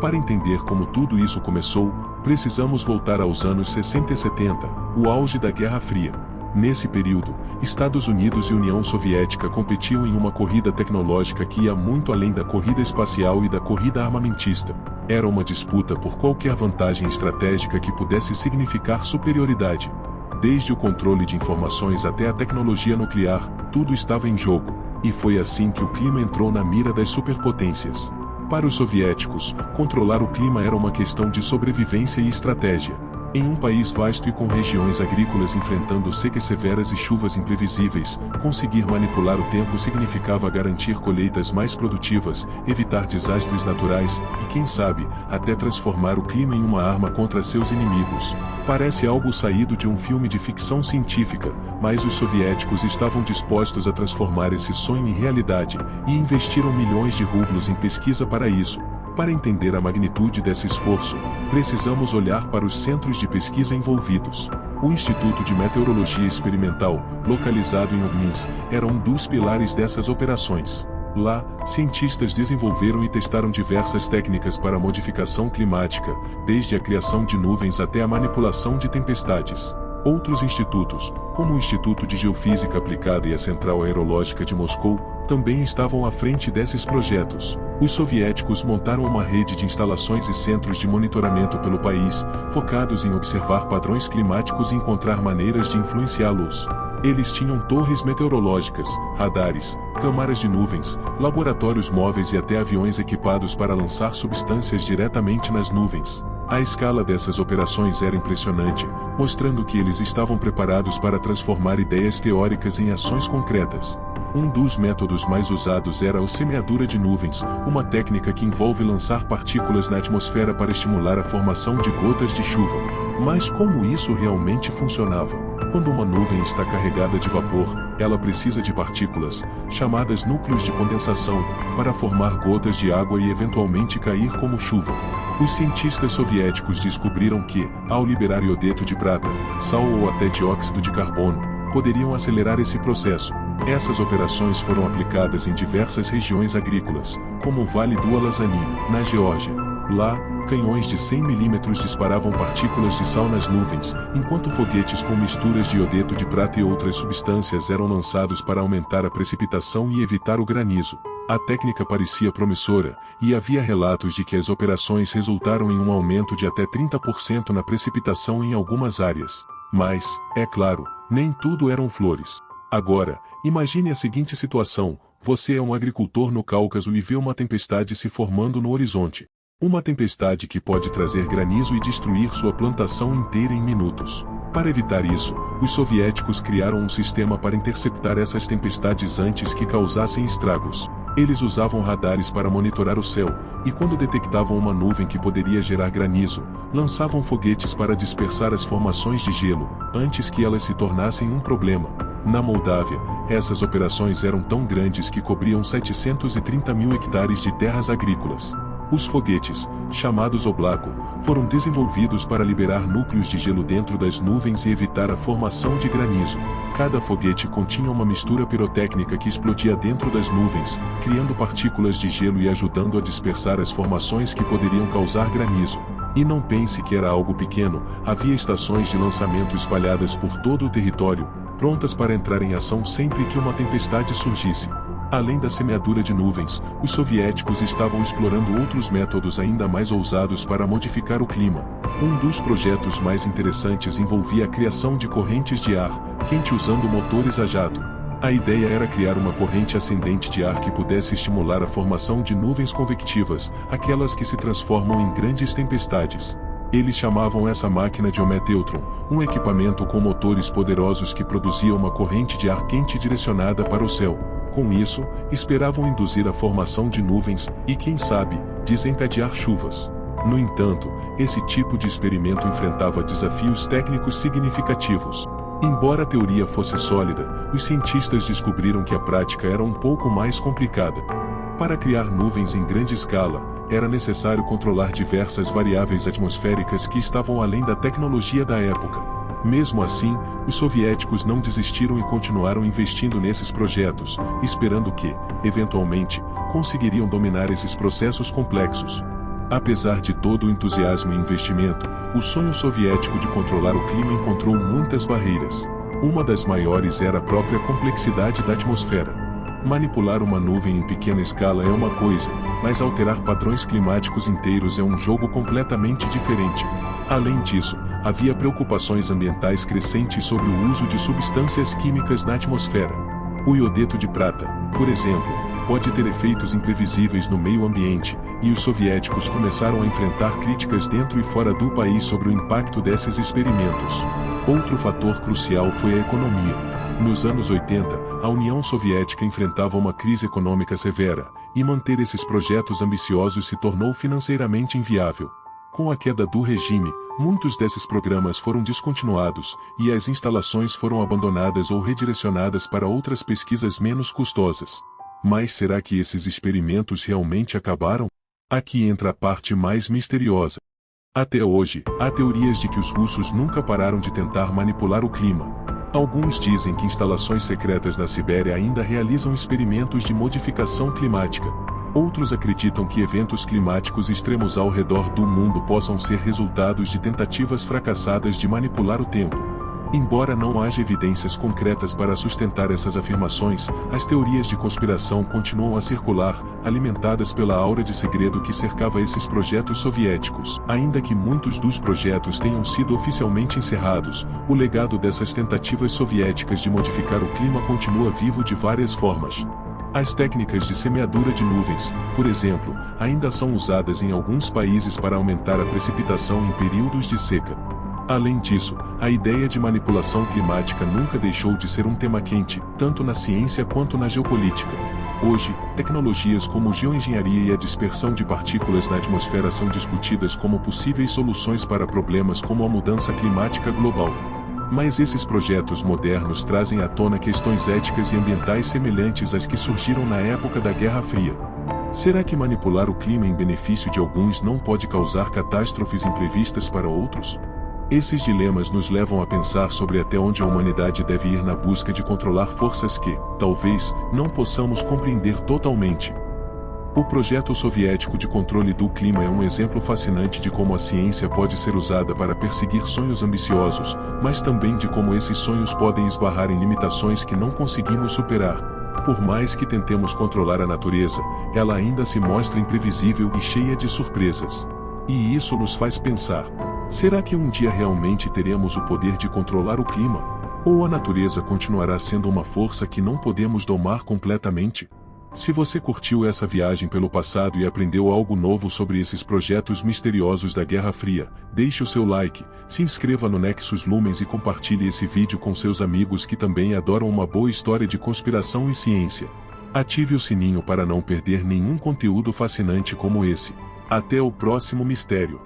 Para entender como tudo isso começou, precisamos voltar aos anos 60 e 70, o auge da Guerra Fria. Nesse período, Estados Unidos e União Soviética competiam em uma corrida tecnológica que ia muito além da corrida espacial e da corrida armamentista. Era uma disputa por qualquer vantagem estratégica que pudesse significar superioridade. Desde o controle de informações até a tecnologia nuclear, tudo estava em jogo, e foi assim que o clima entrou na mira das superpotências. Para os soviéticos, controlar o clima era uma questão de sobrevivência e estratégia. Em um país vasto e com regiões agrícolas enfrentando secas severas e chuvas imprevisíveis, conseguir manipular o tempo significava garantir colheitas mais produtivas, evitar desastres naturais e, quem sabe, até transformar o clima em uma arma contra seus inimigos. Parece algo saído de um filme de ficção científica, mas os soviéticos estavam dispostos a transformar esse sonho em realidade, e investiram milhões de rublos em pesquisa para isso. Para entender a magnitude desse esforço, precisamos olhar para os centros de pesquisa envolvidos. O Instituto de Meteorologia Experimental, localizado em Obninsk, era um dos pilares dessas operações. Lá, cientistas desenvolveram e testaram diversas técnicas para a modificação climática, desde a criação de nuvens até a manipulação de tempestades. Outros institutos, como o Instituto de Geofísica Aplicada e a Central Aerológica de Moscou, também estavam à frente desses projetos. Os soviéticos montaram uma rede de instalações e centros de monitoramento pelo país, focados em observar padrões climáticos e encontrar maneiras de influenciá-los. Eles tinham torres meteorológicas, radares, câmaras de nuvens, laboratórios móveis e até aviões equipados para lançar substâncias diretamente nas nuvens. A escala dessas operações era impressionante, mostrando que eles estavam preparados para transformar ideias teóricas em ações concretas. Um dos métodos mais usados era a semeadura de nuvens, uma técnica que envolve lançar partículas na atmosfera para estimular a formação de gotas de chuva. Mas como isso realmente funcionava? Quando uma nuvem está carregada de vapor, ela precisa de partículas, chamadas núcleos de condensação, para formar gotas de água e eventualmente cair como chuva. Os cientistas soviéticos descobriram que, ao liberar iodeto de prata, sal ou até dióxido de carbono, poderiam acelerar esse processo. Essas operações foram aplicadas em diversas regiões agrícolas, como o Vale do Alazani, na Geórgia. Lá, canhões de 100 mm disparavam partículas de sal nas nuvens, enquanto foguetes com misturas de iodeto de prata e outras substâncias eram lançados para aumentar a precipitação e evitar o granizo. A técnica parecia promissora, e havia relatos de que as operações resultaram em um aumento de até 30% na precipitação em algumas áreas. Mas, é claro, nem tudo eram flores. Agora, imagine a seguinte situação: você é um agricultor no Cáucaso e vê uma tempestade se formando no horizonte. Uma tempestade que pode trazer granizo e destruir sua plantação inteira em minutos. Para evitar isso, os soviéticos criaram um sistema para interceptar essas tempestades antes que causassem estragos. Eles usavam radares para monitorar o céu, e quando detectavam uma nuvem que poderia gerar granizo, lançavam foguetes para dispersar as formações de gelo, antes que elas se tornassem um problema. Na Moldávia, essas operações eram tão grandes que cobriam 730 mil hectares de terras agrícolas. Os foguetes, chamados Oblako, foram desenvolvidos para liberar núcleos de gelo dentro das nuvens e evitar a formação de granizo. Cada foguete continha uma mistura pirotécnica que explodia dentro das nuvens, criando partículas de gelo e ajudando a dispersar as formações que poderiam causar granizo. E não pense que era algo pequeno, havia estações de lançamento espalhadas por todo o território, prontas para entrar em ação sempre que uma tempestade surgisse. Além da semeadura de nuvens, os soviéticos estavam explorando outros métodos ainda mais ousados para modificar o clima. Um dos projetos mais interessantes envolvia a criação de correntes de ar quente usando motores a jato. A ideia era criar uma corrente ascendente de ar que pudesse estimular a formação de nuvens convectivas, aquelas que se transformam em grandes tempestades. Eles chamavam essa máquina de Ometeutron, um equipamento com motores poderosos que produzia uma corrente de ar quente direcionada para o céu. Com isso, esperavam induzir a formação de nuvens e, quem sabe, desencadear chuvas. No entanto, esse tipo de experimento enfrentava desafios técnicos significativos. Embora a teoria fosse sólida, os cientistas descobriram que a prática era um pouco mais complicada. Para criar nuvens em grande escala, era necessário controlar diversas variáveis atmosféricas que estavam além da tecnologia da época. Mesmo assim, os soviéticos não desistiram e continuaram investindo nesses projetos, esperando que, eventualmente, conseguiriam dominar esses processos complexos. Apesar de todo o entusiasmo e investimento, o sonho soviético de controlar o clima encontrou muitas barreiras. Uma das maiores era a própria complexidade da atmosfera. Manipular uma nuvem em pequena escala é uma coisa, mas alterar padrões climáticos inteiros é um jogo completamente diferente. Além disso, havia preocupações ambientais crescentes sobre o uso de substâncias químicas na atmosfera. O iodeto de prata, por exemplo, pode ter efeitos imprevisíveis no meio ambiente, e os soviéticos começaram a enfrentar críticas dentro e fora do país sobre o impacto desses experimentos. Outro fator crucial foi a economia. Nos anos 80, a União Soviética enfrentava uma crise econômica severa, e manter esses projetos ambiciosos se tornou financeiramente inviável. Com a queda do regime, muitos desses programas foram descontinuados, e as instalações foram abandonadas ou redirecionadas para outras pesquisas menos custosas. Mas será que esses experimentos realmente acabaram? Aqui entra a parte mais misteriosa. Até hoje, há teorias de que os russos nunca pararam de tentar manipular o clima. Alguns dizem que instalações secretas na Sibéria ainda realizam experimentos de modificação climática. Outros acreditam que eventos climáticos extremos ao redor do mundo possam ser resultados de tentativas fracassadas de manipular o tempo. Embora não haja evidências concretas para sustentar essas afirmações, as teorias de conspiração continuam a circular, alimentadas pela aura de segredo que cercava esses projetos soviéticos. Ainda que muitos dos projetos tenham sido oficialmente encerrados, o legado dessas tentativas soviéticas de modificar o clima continua vivo de várias formas. As técnicas de semeadura de nuvens, por exemplo, ainda são usadas em alguns países para aumentar a precipitação em períodos de seca. Além disso, a ideia de manipulação climática nunca deixou de ser um tema quente, tanto na ciência quanto na geopolítica. Hoje, tecnologias como geoengenharia e a dispersão de partículas na atmosfera são discutidas como possíveis soluções para problemas como a mudança climática global. Mas esses projetos modernos trazem à tona questões éticas e ambientais semelhantes às que surgiram na época da Guerra Fria. Será que manipular o clima em benefício de alguns não pode causar catástrofes imprevistas para outros? Esses dilemas nos levam a pensar sobre até onde a humanidade deve ir na busca de controlar forças que, talvez, não possamos compreender totalmente. O projeto soviético de controle do clima é um exemplo fascinante de como a ciência pode ser usada para perseguir sonhos ambiciosos, mas também de como esses sonhos podem esbarrar em limitações que não conseguimos superar. Por mais que tentemos controlar a natureza, ela ainda se mostra imprevisível e cheia de surpresas. E isso nos faz pensar: será que um dia realmente teremos o poder de controlar o clima? Ou a natureza continuará sendo uma força que não podemos domar completamente? Se você curtiu essa viagem pelo passado e aprendeu algo novo sobre esses projetos misteriosos da Guerra Fria, deixe o seu like, se inscreva no Nexus Lumens e compartilhe esse vídeo com seus amigos que também adoram uma boa história de conspiração e ciência. Ative o sininho para não perder nenhum conteúdo fascinante como esse. Até o próximo mistério.